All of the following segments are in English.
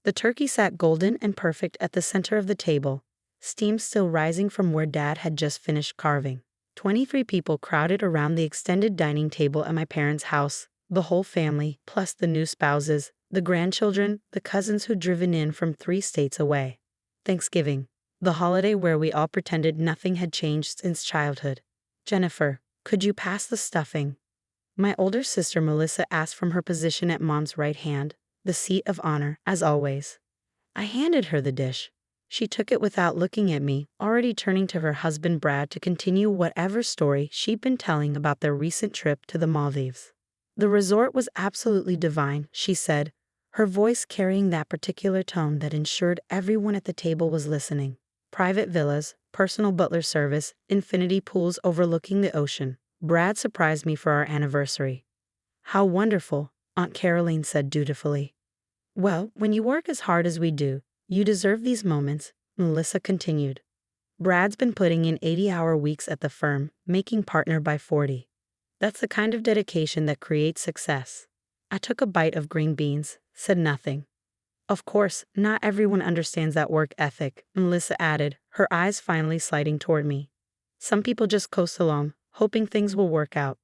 The turkey sat golden and perfect at the center of the table, steam still rising from where Dad had just finished carving. 23 people crowded around the extended dining table at my parents' house, the whole family, plus the new spouses, the grandchildren, the cousins who'd driven in from 3 states away. Thanksgiving, the holiday where we all pretended nothing had changed since childhood. Jennifer, could you pass the stuffing? My older sister Melissa asked from her position at Mom's right hand, the seat of honor, as always. I handed her the dish. She took it without looking at me, already turning to her husband Brad to continue whatever story she'd been telling about their recent trip to the Maldives. The resort was absolutely divine, she said, her voice carrying that particular tone that ensured everyone at the table was listening. Private villas, personal butler service, infinity pools overlooking the ocean. Brad surprised me for our anniversary. How wonderful, Aunt Caroline said dutifully. Well, when you work as hard as we do, you deserve these moments, Melissa continued. Brad's been putting in 80-hour weeks at the firm, making partner by 40. That's the kind of dedication that creates success. I took a bite of green beans, said nothing. Of course, not everyone understands that work ethic, Melissa added, her eyes finally sliding toward me. Some people just coast along, hoping things will work out.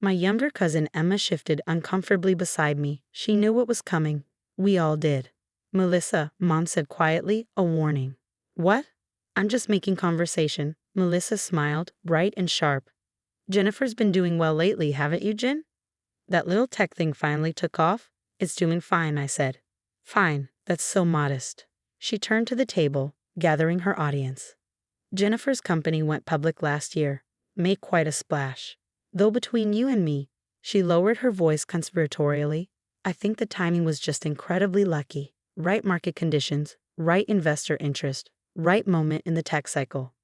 My younger cousin Emma shifted uncomfortably beside me. She knew what was coming. We all did. Melissa, Mom said quietly, a warning. What? I'm just making conversation. Melissa smiled, bright and sharp. Jennifer's been doing well lately, haven't you, Jen? That little tech thing finally took off? It's doing fine, I said. Fine, that's so modest. She turned to the table, gathering her audience. Jennifer's company went public last year, made quite a splash. Though between you and me, she lowered her voice conspiratorially, I think the timing was just incredibly lucky. Right market conditions, right investor interest, right moment in the tech cycle.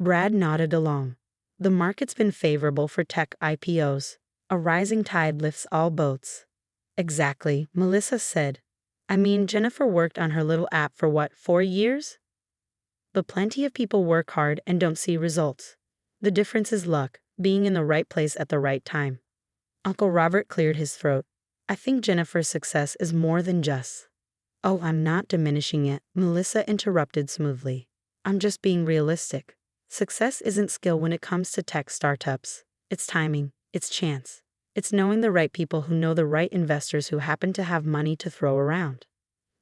Brad nodded along. The market's been favorable for tech IPOs. A rising tide lifts all boats. Exactly, Melissa said. I mean, Jennifer worked on her little app for what, 4 years? But plenty of people work hard and don't see results. The difference is luck, being in the right place at the right time. Uncle Robert cleared his throat. I think Jennifer's success is more than just. Oh, I'm not diminishing it, Melissa interrupted smoothly. I'm just being realistic. Success isn't skill when it comes to tech startups. It's timing, it's chance. It's knowing the right people who know the right investors who happen to have money to throw around.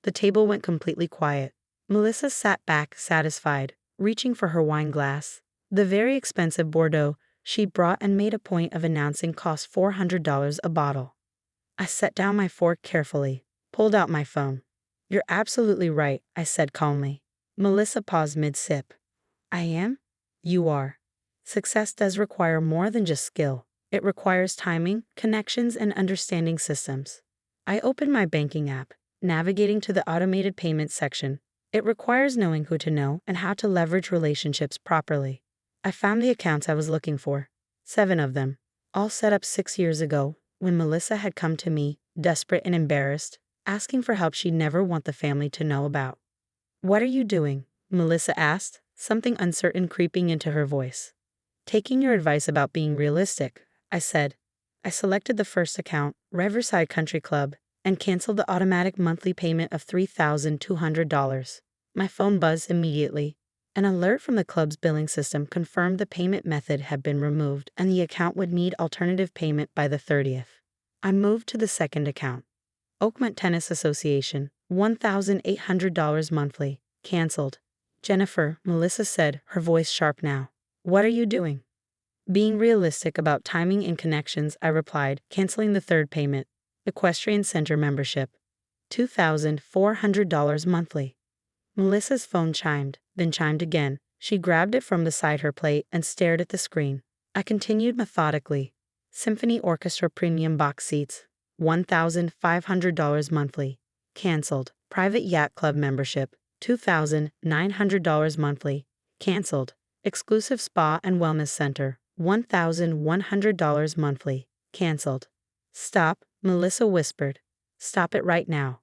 The table went completely quiet. Melissa sat back, satisfied, reaching for her wine glass. The very expensive Bordeaux she brought and made a point of announcing cost $400 a bottle. I set down my fork carefully, pulled out my phone. You're absolutely right, I said calmly. Melissa paused mid-sip. I am? You are. Success does require more than just skill. It requires timing, connections, and understanding systems. I opened my banking app, navigating to the automated payments section. It requires knowing who to know and how to leverage relationships properly. I found the accounts I was looking for. 7 of them, all set up 6 years ago, when Melissa had come to me, desperate and embarrassed, asking for help she'd never want the family to know about. What are you doing? Melissa asked, something uncertain creeping into her voice. Taking your advice about being realistic, I said. I selected the first account, Riverside Country Club, and canceled the automatic monthly payment of $3,200. My phone buzzed immediately. An alert from the club's billing system confirmed the payment method had been removed and the account would need alternative payment by the 30th. I moved to the second account. Oakmont Tennis Association, $1,800 monthly, canceled. Jennifer, Melissa said, her voice sharp now. What are you doing? Being realistic about timing and connections, I replied, canceling the third payment. Equestrian Center membership, $2,400 monthly. Melissa's phone chimed, then chimed again. She grabbed it from beside her plate and stared at the screen. I continued methodically. Symphony Orchestra premium box seats, $1,500 monthly. Canceled. Private Yacht Club membership, $2,900 monthly. Canceled. Exclusive Spa and Wellness Center, $1,100 monthly. Canceled. Stop, Melissa whispered. Stop it right now.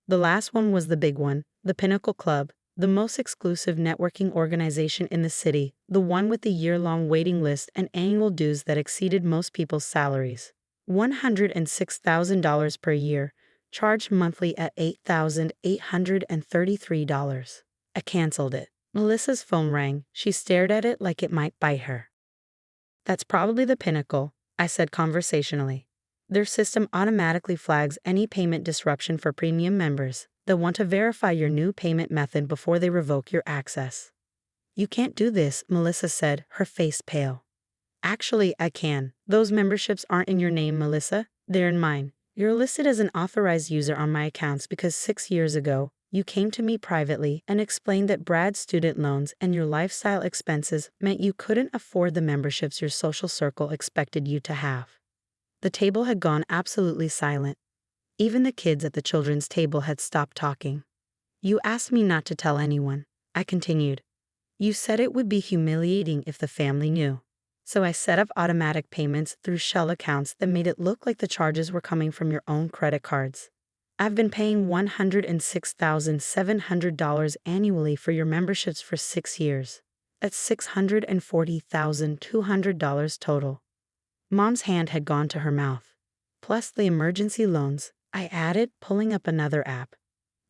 The last one was the big one, the Pinnacle Club, the most exclusive networking organization in the city, the one with the year-long waiting list and annual dues that exceeded most people's salaries. $106,000 per year, charged monthly at $8,833. I canceled it. Melissa's phone rang. She stared at it like it might bite her. That's probably the pinnacle, I said conversationally. Their system automatically flags any payment disruption for premium members. They'll want to verify your new payment method before they revoke your access. You can't do this, Melissa said, her face pale. Actually, I can. Those memberships aren't in your name, Melissa. They're in mine. You're listed as an authorized user on my accounts because 6 years ago, you came to me privately and explained that Brad's student loans and your lifestyle expenses meant you couldn't afford the memberships your social circle expected you to have. The table had gone absolutely silent. Even the kids at the children's table had stopped talking. You asked me not to tell anyone, I continued. You said it would be humiliating if the family knew. So I set up automatic payments through shell accounts that made it look like the charges were coming from your own credit cards. I've been paying $106,700 annually for your memberships for 6 years. That's $640,200 total. Mom's hand had gone to her mouth. Plus the emergency loans, I added, pulling up another app.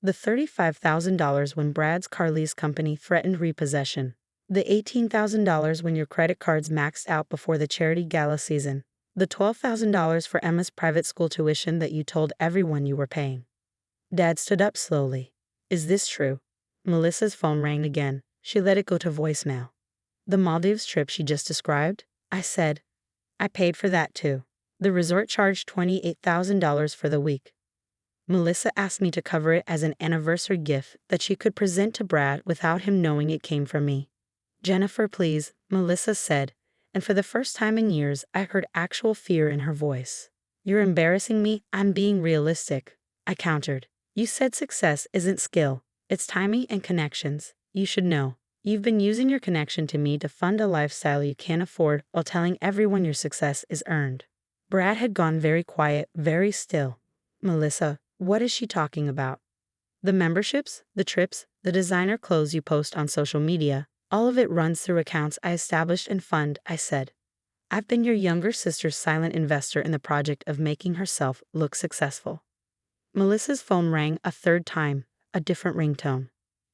The $35,000 when Brad's car lease company threatened repossession. The $18,000 when your credit cards maxed out before the charity gala season. The $12,000 for Emma's private school tuition that you told everyone you were paying. Dad stood up slowly. Is this true? Melissa's phone rang again. She let it go to voicemail. The Maldives trip she just described? I said. I paid for that too. The resort charged $28,000 for the week. Melissa asked me to cover it as an anniversary gift that she could present to Brad without him knowing it came from me. Jennifer, please, Melissa said, and for the first time in years I heard actual fear in her voice. You're embarrassing me. I'm being realistic, I countered. You said success isn't skill, it's timing and connections. You should know. You've been using your connection to me to fund a lifestyle you can't afford while telling everyone your success is earned. Brad had gone very quiet, very still. Melissa, what is she talking about? The memberships, the trips, the designer clothes you post on social media, all of it runs through accounts I established and fund, I said. I've been your younger sister's silent investor in the project of making herself look successful. Melissa's phone rang a third time, a different ringtone.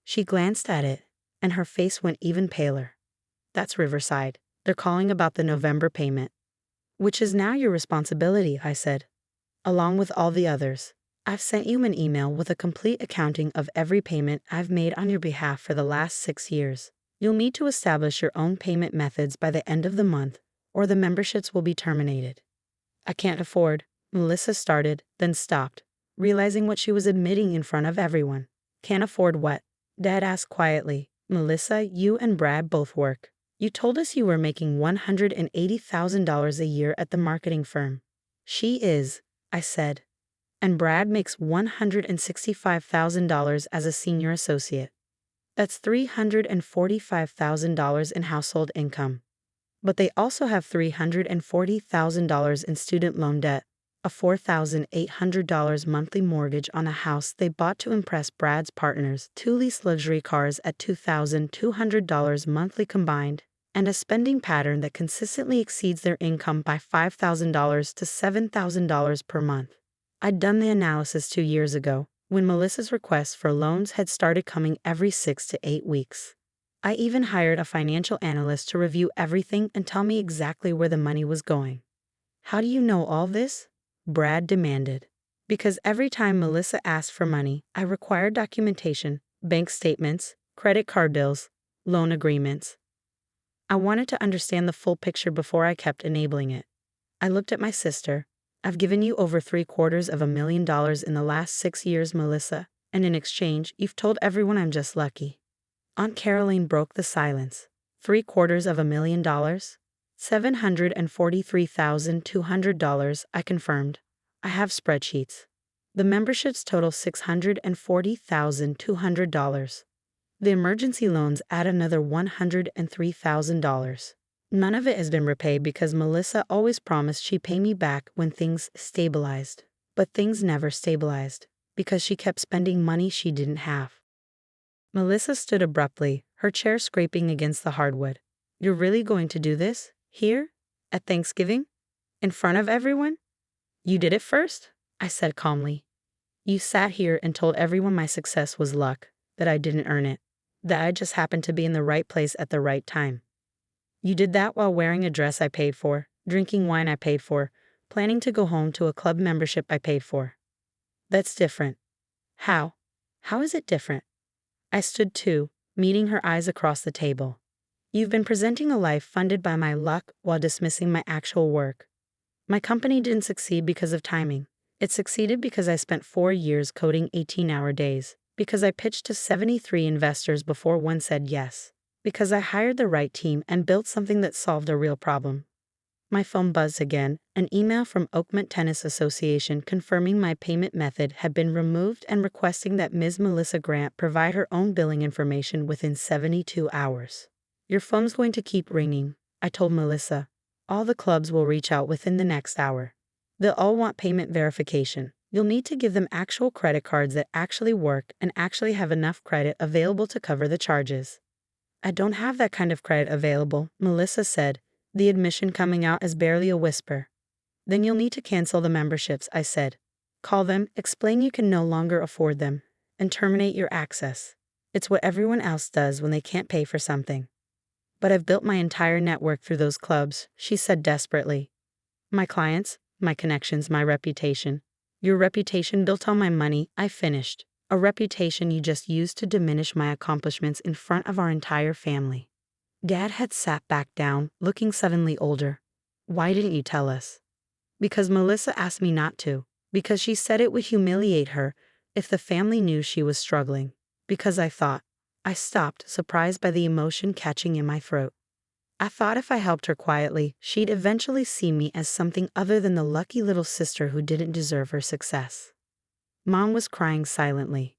She glanced at it, and her face went even paler. That's Riverside. They're calling about the November payment. Which is now your responsibility, I said. Along with all the others. I've sent you an email with a complete accounting of every payment I've made on your behalf for the last 6 years. You'll need to establish your own payment methods by the end of the month, or the memberships will be terminated. I can't afford, Melissa started, then stopped, realizing what she was admitting in front of everyone. Can't afford what? Dad asked quietly. Melissa, you and Brad both work. You told us you were making $180,000 a year at the marketing firm. She is, I said. And Brad makes $165,000 as a senior associate. That's $345,000 in household income. But they also have $340,000 in student loan debt, a $4,800 monthly mortgage on a house they bought to impress Brad's partners, 2 leased luxury cars at $2,200 monthly combined, and a spending pattern that consistently exceeds their income by $5,000 to $7,000 per month. I'd done the analysis 2 years ago, when Melissa's requests for loans had started coming every 6 to 8 weeks. I even hired a financial analyst to review everything and tell me exactly where the money was going. How do you know all this? Brad demanded. Because every time Melissa asked for money, I required documentation, bank statements, credit card bills, loan agreements. I wanted to understand the full picture before I kept enabling it. I looked at my sister. I've given you over $750,000 in the last 6 years, Melissa, and in exchange, you've told everyone I'm just lucky. Aunt Caroline broke the silence. $750,000? $743,200, I confirmed. I have spreadsheets. The memberships total $640,200. The emergency loans add another $103,000. None of it has been repaid because Melissa always promised she'd pay me back when things stabilized. But things never stabilized, because she kept spending money she didn't have. Melissa stood abruptly, her chair scraping against the hardwood. You're really going to do this? Here? At Thanksgiving? In front of everyone? You did it first? I said calmly. You sat here and told everyone my success was luck, that I didn't earn it, that I just happened to be in the right place at the right time. You did that while wearing a dress I paid for, drinking wine I paid for, planning to go home to a club membership I paid for. That's different. How? How is it different? I stood too, meeting her eyes across the table. You've been presenting a life funded by my luck while dismissing my actual work. My company didn't succeed because of timing. It succeeded because I spent 4 years coding 18-hour days, because I pitched to 73 investors before one said yes, because I hired the right team and built something that solved a real problem. My phone buzzed again, an email from Oakmont Tennis Association confirming my payment method had been removed and requesting that Ms. Melissa Grant provide her own billing information within 72 hours. Your phone's going to keep ringing, I told Melissa. All the clubs will reach out within the next hour. They'll all want payment verification. You'll need to give them actual credit cards that actually work and actually have enough credit available to cover the charges. I don't have that kind of credit available, Melissa said, the admission coming out as barely a whisper. Then you'll need to cancel the memberships, I said. Call them, explain you can no longer afford them, and terminate your access. It's what everyone else does when they can't pay for something. But I've built my entire network through those clubs, she said desperately. My clients, my connections, my reputation. Your reputation built on my money, I finished. A reputation you just used to diminish my accomplishments in front of our entire family. Dad had sat back down, looking suddenly older. Why didn't you tell us? Because Melissa asked me not to. Because she said it would humiliate her if the family knew she was struggling. Because I thought. I stopped, surprised by the emotion catching in my throat. I thought if I helped her quietly, she'd eventually see me as something other than the lucky little sister who didn't deserve her success. Mom was crying silently.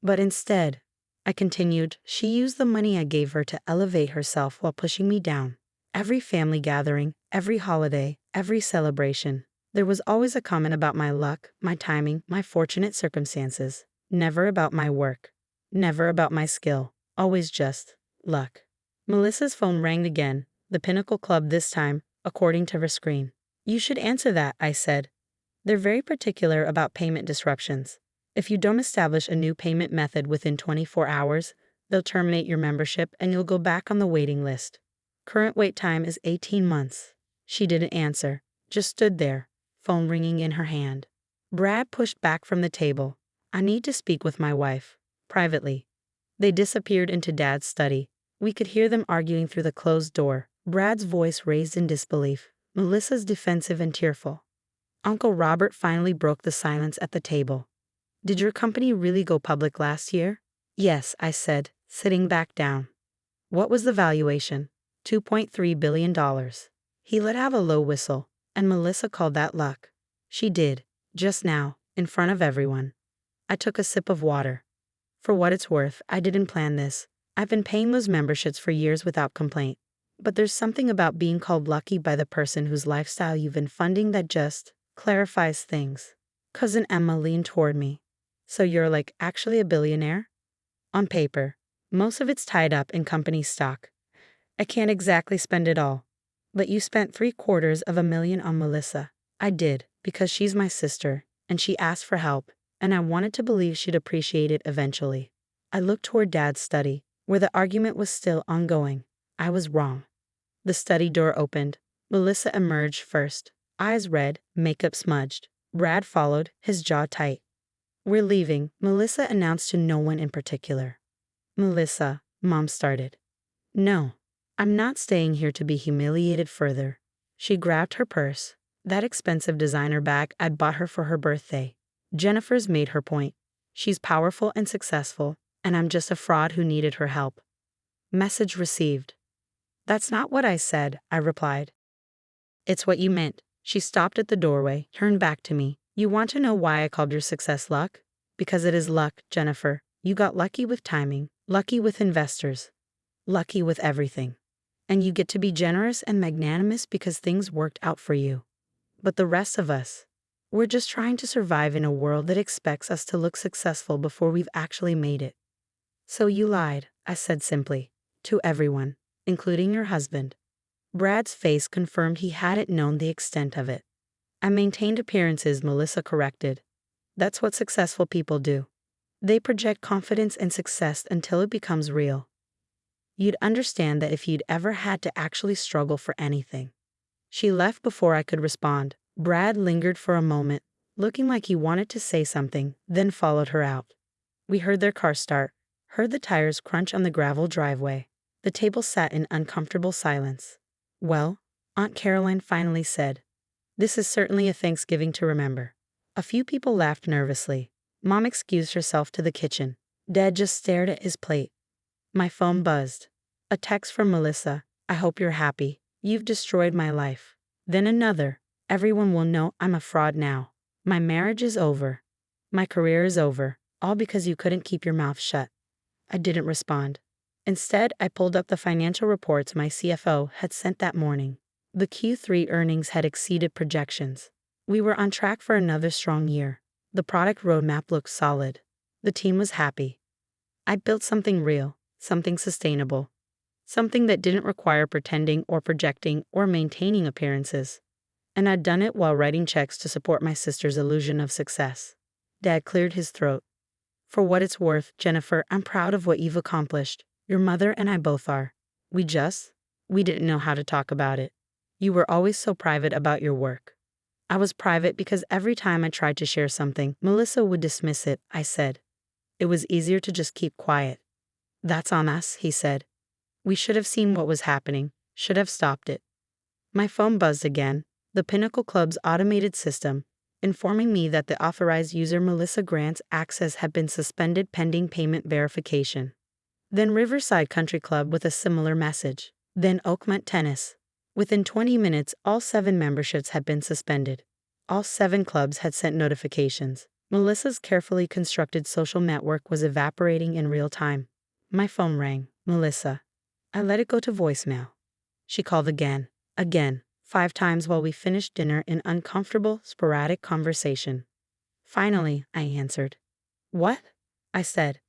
But instead, I continued, she used the money I gave her to elevate herself while pushing me down. Every family gathering, every holiday, every celebration, there was always a comment about my luck, my timing, my fortunate circumstances. Never about my work. Never about my skill. Always just luck. Melissa's phone rang again, the Pinnacle Club this time, according to her screen. You should answer that, I said. They're very particular about payment disruptions. If you don't establish a new payment method within 24 hours, they'll terminate your membership and you'll go back on the waiting list. Current wait time is 18 months. She didn't answer, just stood there, phone ringing in her hand. Brad pushed back from the table. I need to speak with my wife. Privately. They disappeared into Dad's study. We could hear them arguing through the closed door, Brad's voice raised in disbelief, Melissa's defensive and tearful. Uncle Robert finally broke the silence at the table. Did your company really go public last year? Yes, I said, sitting back down. What was the valuation? $2.3 billion. He let out a low whistle, and Melissa called that luck. She did, just now, in front of everyone. I took a sip of water. For what it's worth, I didn't plan this. I've been paying those memberships for years without complaint. But there's something about being called lucky by the person whose lifestyle you've been funding that just clarifies things. Cousin Emma leaned toward me. So you're actually a billionaire? On paper. Most of it's tied up in company stock. I can't exactly spend it all. But you spent $750,000 on Melissa. I did, because she's my sister, and she asked for help, and I wanted to believe she'd appreciate it eventually. I looked toward Dad's study, where the argument was still ongoing. I was wrong. The study door opened. Melissa emerged first, eyes red, makeup smudged. Brad followed, his jaw tight. We're leaving, Melissa announced to no one in particular. Melissa, Mom started. No, I'm not staying here to be humiliated further. She grabbed her purse, that expensive designer bag I'd bought her for her birthday. Jennifer's made her point. She's powerful and successful, and I'm just a fraud who needed her help. Message received. That's not what I said, I replied. It's what you meant. She stopped at the doorway, turned back to me. You want to know why I called your success luck? Because it is luck, Jennifer. You got lucky with timing, lucky with investors, lucky with everything. And you get to be generous and magnanimous because things worked out for you. But the rest of us, we're just trying to survive in a world that expects us to look successful before we've actually made it. So you lied, I said simply, to everyone, including your husband. Brad's face confirmed he hadn't known the extent of it. I maintained appearances, Melissa corrected. That's what successful people do. They project confidence and success until it becomes real. You'd understand that if you'd ever had to actually struggle for anything. She left before I could respond. Brad lingered for a moment, looking like he wanted to say something, then followed her out. We heard their car start, heard the tires crunch on the gravel driveway. The table sat in uncomfortable silence. Well, Aunt Caroline finally said, "This is certainly a Thanksgiving to remember." A few people laughed nervously. Mom excused herself to the kitchen. Dad just stared at his plate. My phone buzzed. A text from Melissa. "I hope you're happy. You've destroyed my life." Then another. "Everyone will know I'm a fraud now. My marriage is over. My career is over. All because you couldn't keep your mouth shut." I didn't respond. Instead, I pulled up the financial reports my CFO had sent that morning. The Q3 earnings had exceeded projections. We were on track for another strong year. The product roadmap looked solid. The team was happy. I'd built something real, something sustainable. Something that didn't require pretending or projecting or maintaining appearances. And I'd done it while writing checks to support my sister's illusion of success. Dad cleared his throat. "For what it's worth, Jennifer, I'm proud of what you've accomplished. Your mother and I both are. We didn't know how to talk about it. You were always so private about your work." I was private because every time I tried to share something, Melissa would dismiss it, I said. It was easier to just keep quiet. "That's on us," he said. "We should have seen what was happening, should have stopped it." My phone buzzed again, the Pinnacle Club's automated system, informing me that the authorized user Melissa Grant's access had been suspended pending payment verification. Then Riverside Country Club with a similar message. Then Oakmont Tennis. Within 20 minutes, all 7 memberships had been suspended. All 7 clubs had sent notifications. Melissa's carefully constructed social network was evaporating in real time. My phone rang. "Melissa." I let it go to voicemail. She called again, 5 times while we finished dinner in uncomfortable, sporadic conversation. Finally, I answered. "What?" I said.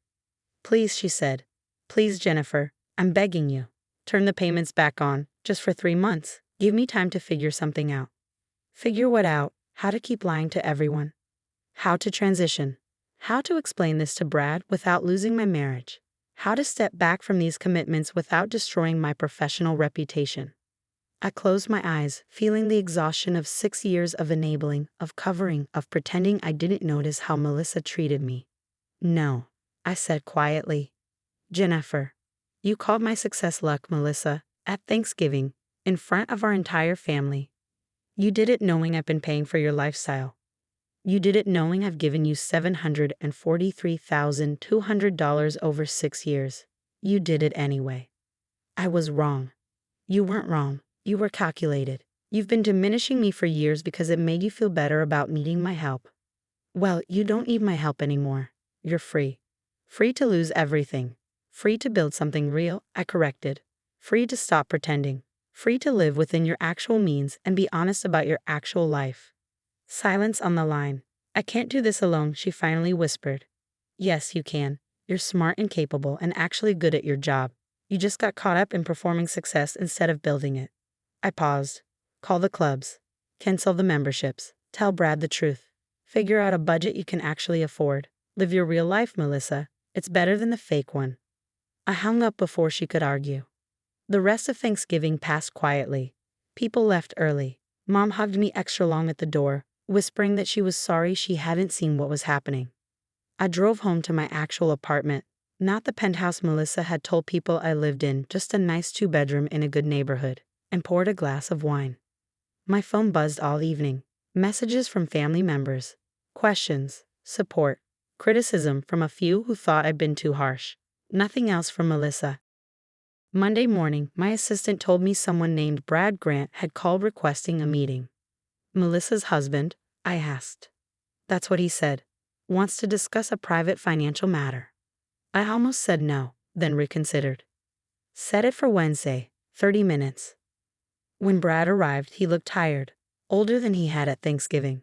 "Please," she said. "Please, Jennifer, I'm begging you. Turn the payments back on, just for 3 months. Give me time to figure something out." Figure what out? How to keep lying to everyone. How to transition. How to explain this to Brad without losing my marriage. How to step back from these commitments without destroying my professional reputation. I closed my eyes, feeling the exhaustion of 6 years of enabling, of covering, of pretending I didn't notice how Melissa treated me. "No," I said quietly. "Jennifer, you called my success luck, Melissa, at Thanksgiving, in front of our entire family. You did it knowing I've been paying for your lifestyle. You did it knowing I've given you $743,200 over 6 years. You did it anyway. I was wrong. You weren't wrong. You were calculated. You've been diminishing me for years because it made you feel better about needing my help. Well, you don't need my help anymore. You're free. Free to lose everything. Free to build something real," I corrected. "Free to stop pretending. Free to live within your actual means and be honest about your actual life." Silence on the line. "I can't do this alone," she finally whispered. "Yes, you can. You're smart and capable and actually good at your job. You just got caught up in performing success instead of building it." I paused. "Call the clubs. Cancel the memberships. Tell Brad the truth. Figure out a budget you can actually afford. Live your real life, Melissa. It's better than the fake one." I hung up before she could argue. The rest of Thanksgiving passed quietly. People left early. Mom hugged me extra long at the door, whispering that she was sorry she hadn't seen what was happening. I drove home to my actual apartment, not the penthouse Melissa had told people I lived in, just a nice 2-bedroom in a good neighborhood, and poured a glass of wine. My phone buzzed all evening. Messages from family members. Questions, support, criticism from a few who thought I'd been too harsh. Nothing else from Melissa. Monday morning, my assistant told me someone named Brad Grant had called requesting a meeting. "Melissa's husband?" I asked. "That's what he said. Wants to discuss a private financial matter." I almost said no, then reconsidered. "Set it for Wednesday, 30 minutes. When Brad arrived, he looked tired, older than he had at Thanksgiving.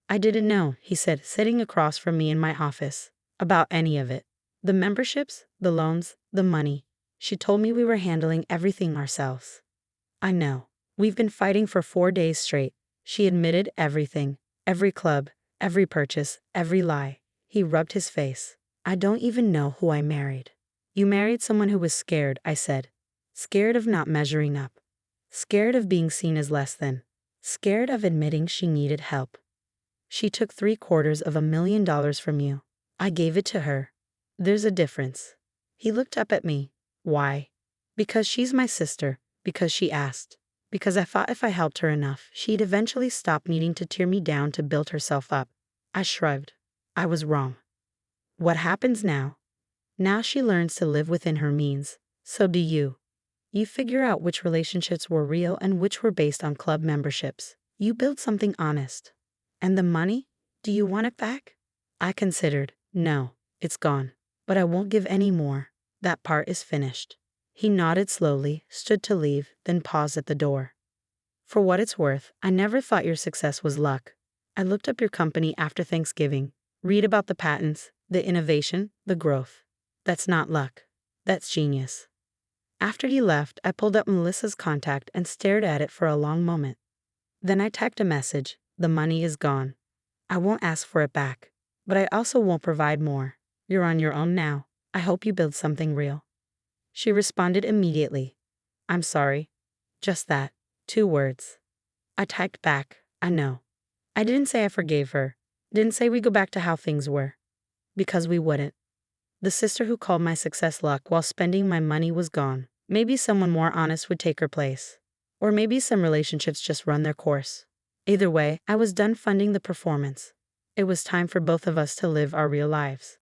"I didn't know," he said, sitting across from me in my office, "about any of it. The memberships, the loans, the money. She told me we were handling everything ourselves." "I know. We've been fighting for 4 days straight." She admitted everything, every club, Every purchase, every lie. He rubbed his face. I don't even know who I married. You married someone who was scared, I said. Scared of not measuring up. Scared of being seen as less than. Scared of admitting she needed help. She took $750,000 from you. I gave it to her. There's a difference. He looked up at me. Why? Because she's my sister. Because she asked. Because I thought if I helped her enough, she'd eventually stop needing to tear me down to build herself up. I shrugged. I was wrong. What happens now? Now she learns to live within her means. So do you. You figure out which relationships were real and which were based on club memberships. You build something honest. And the money? Do you want it back? I considered. No, it's gone. But I won't give any more. That part is finished. He nodded slowly, stood to leave, then paused at the door. For what it's worth, I never thought your success was luck. I looked up your company after Thanksgiving. Read about the patents, the innovation, the growth. That's not luck. That's genius. After he left, I pulled up Melissa's contact and stared at it for a long moment. Then I typed a message. The money is gone. I won't ask for it back. But I also won't provide more. You're on your own now. I hope you build something real. She responded immediately. I'm sorry. Just that. 2 words. I typed back. I know. I didn't say I forgave her. Didn't say we go back to how things were. Because we wouldn't. The sister who called my success luck while spending my money was gone. Maybe someone more honest would take her place. Or maybe some relationships just run their course. Either way, I was done funding the performance. It was time for both of us to live our real lives.